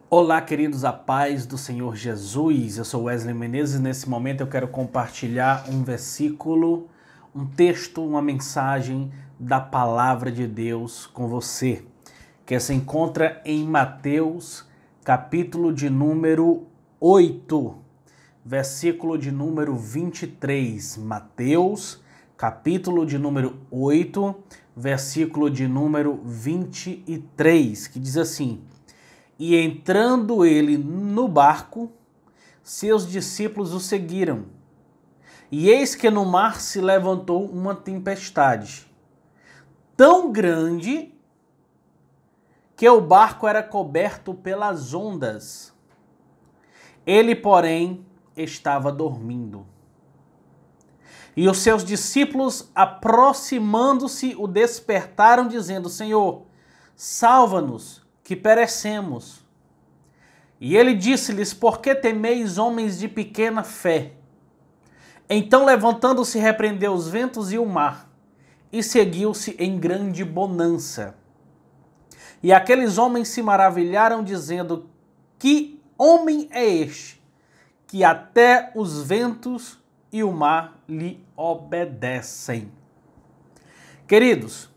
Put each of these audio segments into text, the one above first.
Olá, queridos, a paz do Senhor Jesus. Eu sou Wesley Menezes e nesse momento eu quero compartilhar um versículo, um texto, uma mensagem da palavra de Deus com você, que se encontra em Mateus, capítulo de número 8, versículo de número 23. Mateus, capítulo de número 8, versículo de número 23, que diz assim: E entrando ele no barco, seus discípulos o seguiram. E eis que no mar se levantou uma tempestade, tão grande que o barco era coberto pelas ondas. Ele, porém, estava dormindo. E os seus discípulos, aproximando-se, o despertaram, dizendo: Senhor, salva-nos, que perecemos. E ele disse-lhes: Por que temeis, homens de pequena fé? Então, levantando-se, repreendeu os ventos e o mar, e seguiu-se em grande bonança. E aqueles homens se maravilharam, dizendo: Que homem é este, que até os ventos e o mar lhe obedecem? Queridos,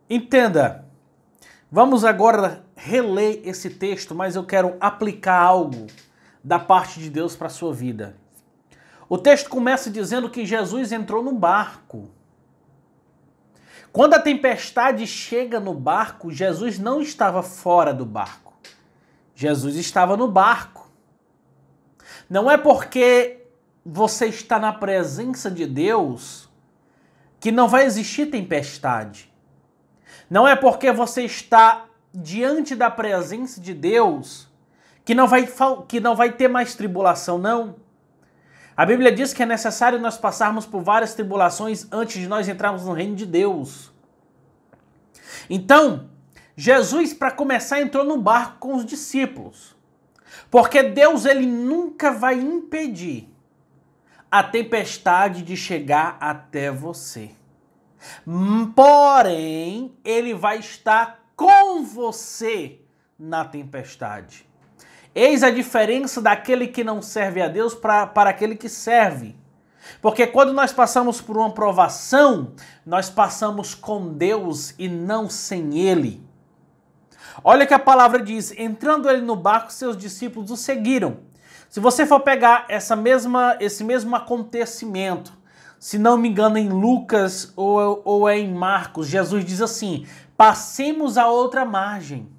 entenda. Vamos agora reler esse texto, mas eu quero aplicar algo da parte de Deus para a sua vida. O texto começa dizendo que Jesus entrou no barco. Quando a tempestade chega no barco, Jesus não estava fora do barco. Jesus estava no barco. Não é porque você está na presença de Deus que não vai existir tempestade. Não é porque você está diante da presença de Deus que não vai ter mais tribulação, não. A Bíblia diz que é necessário nós passarmos por várias tribulações antes de nós entrarmos no reino de Deus. Então, Jesus, para começar, entrou no barco com os discípulos. Porque Deus, ele nunca vai impedir a tempestade de chegar até você. Porém, ele vai estar com você na tempestade. Eis a diferença daquele que não serve a Deus para aquele que serve. Porque quando nós passamos por uma provação, nós passamos com Deus e não sem Ele. Olha que a palavra diz: entrando ele no barco, seus discípulos o seguiram. Se você for pegar esse mesmo acontecimento, se não me engano, em Lucas ou em Marcos, Jesus diz assim: passemos a outra margem.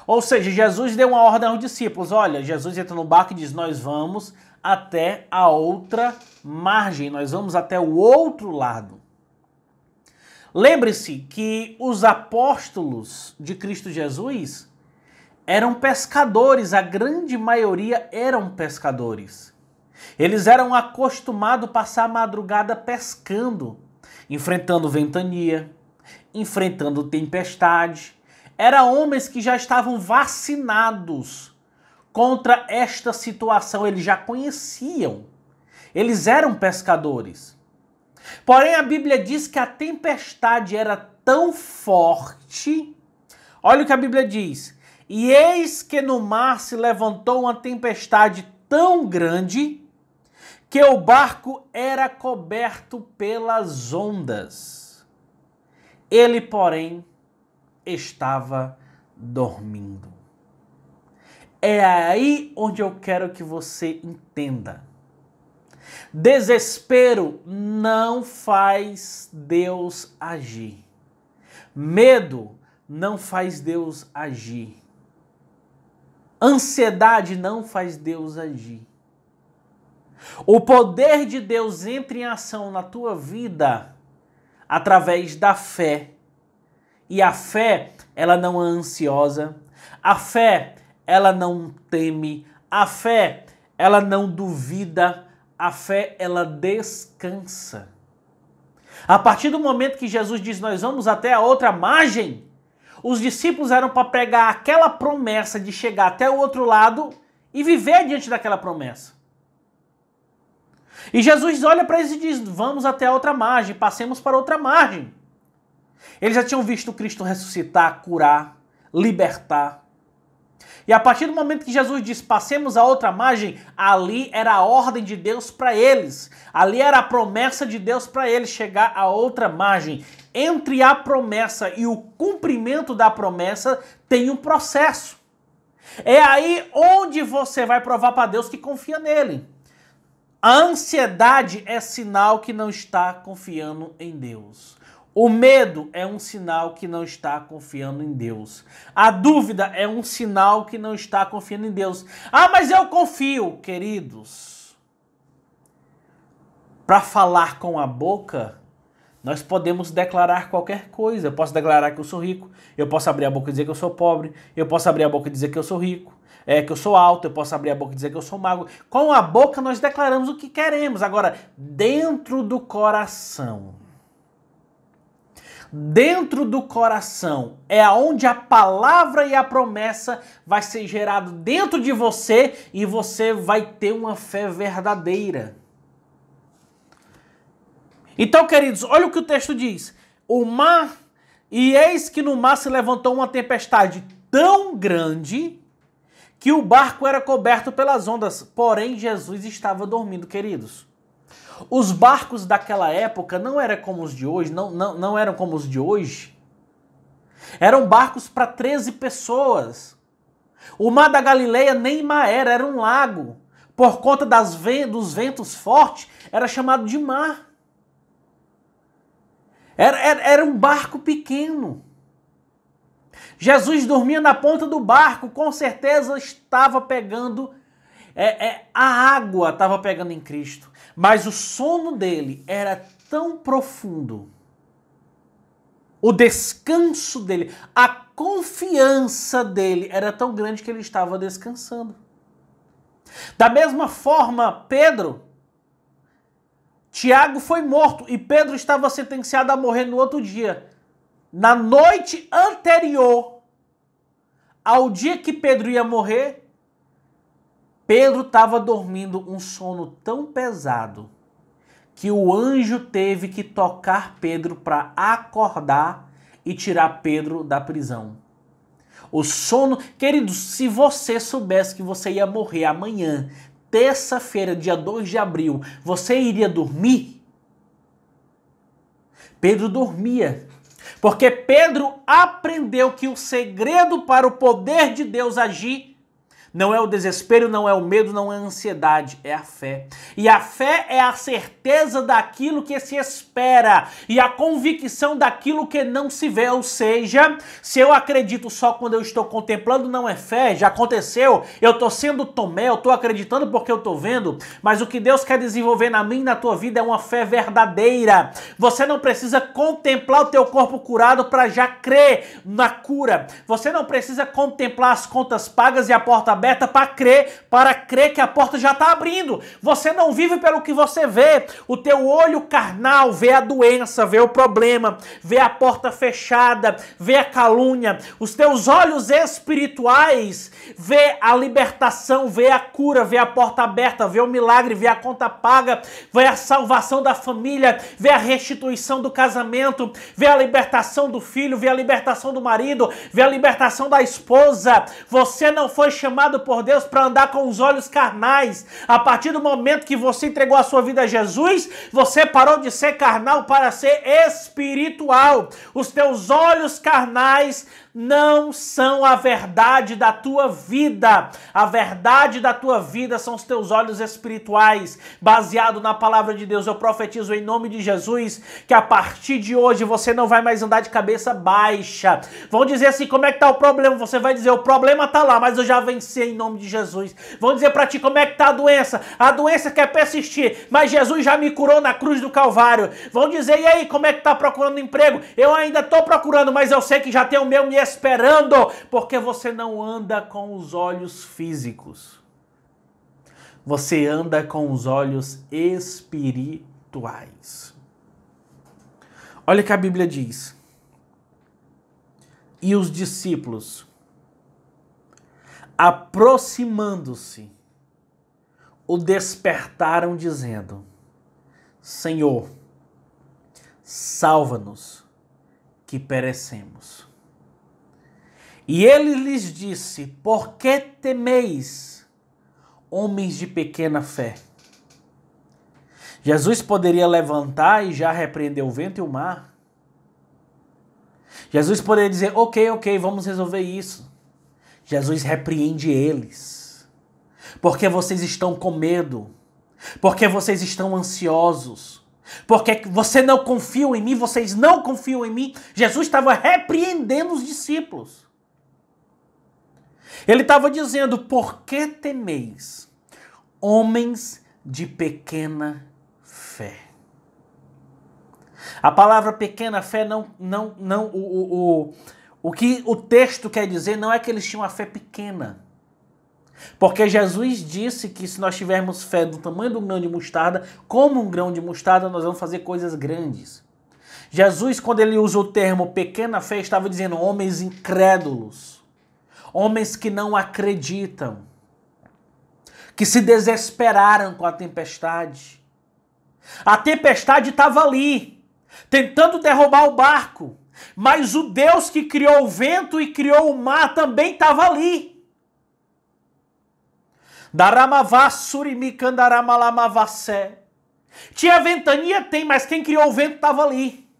Ou seja, Jesus deu uma ordem aos discípulos. Olha, Jesus entra no barco e diz: nós vamos até a outra margem, nós vamos até o outro lado. Lembre-se que os apóstolos de Cristo Jesus eram pescadores, a grande maioria eram pescadores. Eles eram acostumados a passar a madrugada pescando, enfrentando ventania, enfrentando tempestade. Eram homens que já estavam vacinados contra esta situação, eles já conheciam. Eles eram pescadores. Porém, a Bíblia diz que a tempestade era tão forte. Olha o que a Bíblia diz: e eis que no mar se levantou uma tempestade tão grande que o barco era coberto pelas ondas. Ele, porém, estava dormindo. É aí onde eu quero que você entenda. Desespero não faz Deus agir. Medo não faz Deus agir. Ansiedade não faz Deus agir. O poder de Deus entra em ação na tua vida através da fé. E a fé, ela não é ansiosa. A fé, ela não teme. A fé, ela não duvida. A fé, ela descansa. A partir do momento que Jesus diz: nós vamos até a outra margem, os discípulos eram para pegar aquela promessa de chegar até o outro lado e viver diante daquela promessa. E Jesus olha para eles e diz: vamos até a outra margem, passemos para outra margem. Eles já tinham visto Cristo ressuscitar, curar, libertar. E a partir do momento que Jesus diz, passemos a outra margem, ali era a ordem de Deus para eles. Ali era a promessa de Deus para eles chegar a outra margem. Entre a promessa e o cumprimento da promessa tem um processo. É aí onde você vai provar para Deus que confia nele. A ansiedade é sinal que não está confiando em Deus. O medo é um sinal que não está confiando em Deus. A dúvida é um sinal que não está confiando em Deus. Ah, mas eu confio, queridos. Para falar com a boca, nós podemos declarar qualquer coisa. Eu posso declarar que eu sou rico, eu posso abrir a boca e dizer que eu sou pobre, eu posso abrir a boca e dizer que eu sou rico, que eu sou alto, eu posso abrir a boca e dizer que eu sou magro. Com a boca nós declaramos o que queremos. Agora, dentro do coração, é aonde a palavra e a promessa vai ser gerado dentro de você e você vai ter uma fé verdadeira. Então, queridos, olha o que o texto diz. E eis que no mar se levantou uma tempestade tão grande que o barco era coberto pelas ondas, porém Jesus estava dormindo, queridos. Os barcos daquela época não eram como os de hoje, não eram como os de hoje. Eram barcos para 13 pessoas. O mar da Galileia nem mar era um lago. Por conta dos ventos fortes, era chamado de mar. Era um barco pequeno. Jesus dormia na ponta do barco, com certeza estava pegando, a água estava pegando em Cristo. Mas o sono dele era tão profundo, o descanso dele, a confiança dele era tão grande que ele estava descansando. Da mesma forma, Tiago foi morto e Pedro estava sentenciado a morrer no outro dia. Na noite anterior ao dia que Pedro ia morrer, Pedro estava dormindo um sono tão pesado que o anjo teve que tocar Pedro para acordar e tirar Pedro da prisão. O sono... Queridos, se você soubesse que você ia morrer amanhã, terça-feira, dia 2 de abril, você iria dormir? Pedro dormia. Porque Pedro aprendeu que o segredo para o poder de Deus agir não é o desespero, não é o medo, não é a ansiedade, é a fé. E a fé é a certeza daquilo que se espera e a convicção daquilo que não se vê. Ou seja, se eu acredito só quando eu estou contemplando, não é fé, já aconteceu, eu estou sendo Tomé, eu estou acreditando porque eu estou vendo, mas o que Deus quer desenvolver na minha e na tua vida é uma fé verdadeira. Você não precisa contemplar o teu corpo curado para já crer na cura. Você não precisa contemplar as contas pagas e a porta aberta para crer que a porta já está abrindo. Você não vive pelo que você vê. O teu olho carnal vê a doença, vê o problema, vê a porta fechada, vê a calúnia. Os teus olhos espirituais vê a libertação, vê a cura, vê a porta aberta, vê o milagre, vê a conta paga, vê a salvação da família, vê a restituição do casamento, vê a libertação do filho, vê a libertação do marido, vê a libertação da esposa. Você não foi chamado por Deus para andar com os olhos carnais. A partir do momento que você entregou a sua vida a Jesus, você parou de ser carnal para ser espiritual. Os teus olhos carnais não são a verdade da tua vida. A verdade da tua vida são os teus olhos espirituais, baseado na palavra de Deus. Eu profetizo em nome de Jesus que a partir de hoje você não vai mais andar de cabeça baixa. Vão dizer assim, como é que tá o problema? Você vai dizer, o problema tá lá, mas eu já venci em nome de Jesus. Vão dizer para ti, como é que tá a doença? A doença quer persistir, mas Jesus já me curou na cruz do Calvário. Vão dizer, e aí, como é que tá procurando emprego? Eu ainda tô procurando, mas eu sei que já tem o meu me esperando, porque você não anda com os olhos físicos. Você anda com os olhos espirituais. Olha o que a Bíblia diz. E os discípulos, aproximando-se, o despertaram dizendo, Senhor, salva-nos, que perecemos. E ele lhes disse: por que temeis, homens de pequena fé? Jesus poderia levantar e já repreender o vento e o mar. Jesus poderia dizer: ok, vamos resolver isso. Jesus repreende eles. Porque vocês estão com medo. Porque vocês estão ansiosos. Porque você não confia em mim, vocês não confiam em mim. Jesus estava repreendendo os discípulos. Ele estava dizendo: por que temeis, homens de pequena fé? A palavra pequena fé o que o texto quer dizer não é que eles tinham a fé pequena. Porque Jesus disse que se nós tivermos fé do tamanho de um grão de mostarda, como um grão de mostarda, nós vamos fazer coisas grandes. Jesus, quando ele usa o termo pequena fé, estava dizendo homens incrédulos, homens que não acreditam, que se desesperaram com a tempestade. A tempestade estava ali, tentando derrubar o barco, mas o Deus que criou o vento e criou o mar também estava ali. Tinha ventania? Tem, mas quem criou o vento estava ali.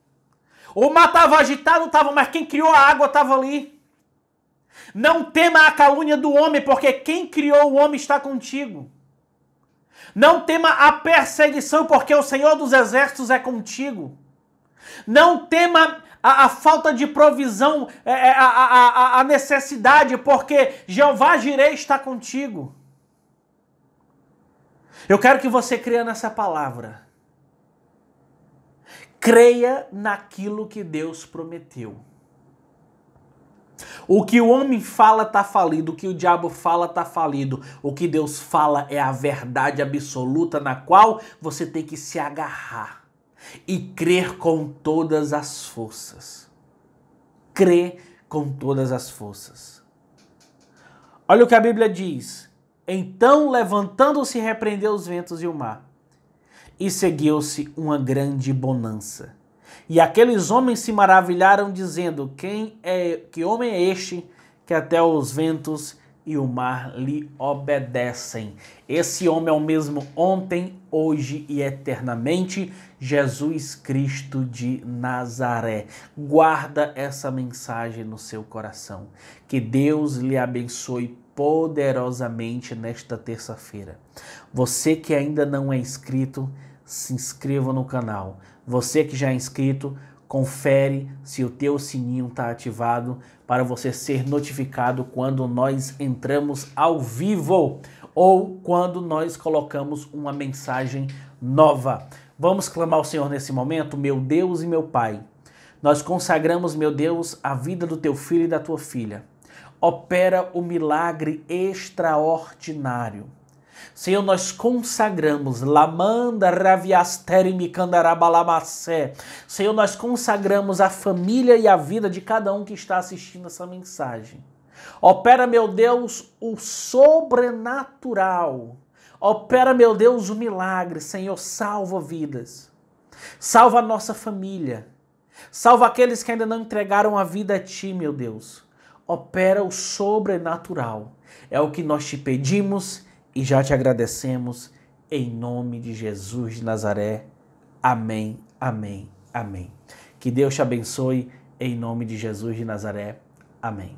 O mar estava agitado? Estava, mas quem criou a água estava ali. Não tema a calúnia do homem, porque quem criou o homem está contigo. Não tema a perseguição, porque o Senhor dos Exércitos é contigo. Não tema a falta de provisão, a necessidade, porque Jeová Jireh está contigo. Eu quero que você creia nessa palavra. Creia naquilo que Deus prometeu. O que o homem fala está falido, o que o diabo fala está falido. O que Deus fala é a verdade absoluta na qual você tem que se agarrar e crer com todas as forças. Crer com todas as forças. Olha o que a Bíblia diz. Então, levantando-se, repreendeu os ventos e o mar. E seguiu-se uma grande bonança. E aqueles homens se maravilharam, dizendo: que homem é este que até os ventos e o mar lhe obedecem? Esse homem é o mesmo ontem, hoje e eternamente, Jesus Cristo de Nazaré. Guarda essa mensagem no seu coração. Que Deus lhe abençoe poderosamente nesta terça-feira. Você que ainda não é inscrito, se inscreva no canal. Você que já é inscrito, confere se o teu sininho está ativado para você ser notificado quando nós entramos ao vivo ou quando nós colocamos uma mensagem nova. Vamos clamar ao Senhor nesse momento. Meu Deus e meu Pai, nós consagramos, meu Deus, a vida do teu filho e da tua filha. Opera o milagre extraordinário. Senhor, nós consagramos Lamanda Raviasteri Mikandarabalamacé. Senhor, nós consagramos a família e a vida de cada um que está assistindo essa mensagem. Opera, meu Deus, o sobrenatural. Opera, meu Deus, o milagre. Senhor, salva vidas. Salva a nossa família. Salva aqueles que ainda não entregaram a vida a Ti, meu Deus. Opera o sobrenatural. É o que nós te pedimos e já te agradecemos em nome de Jesus de Nazaré. Amém, amém, amém. Que Deus te abençoe em nome de Jesus de Nazaré. Amém.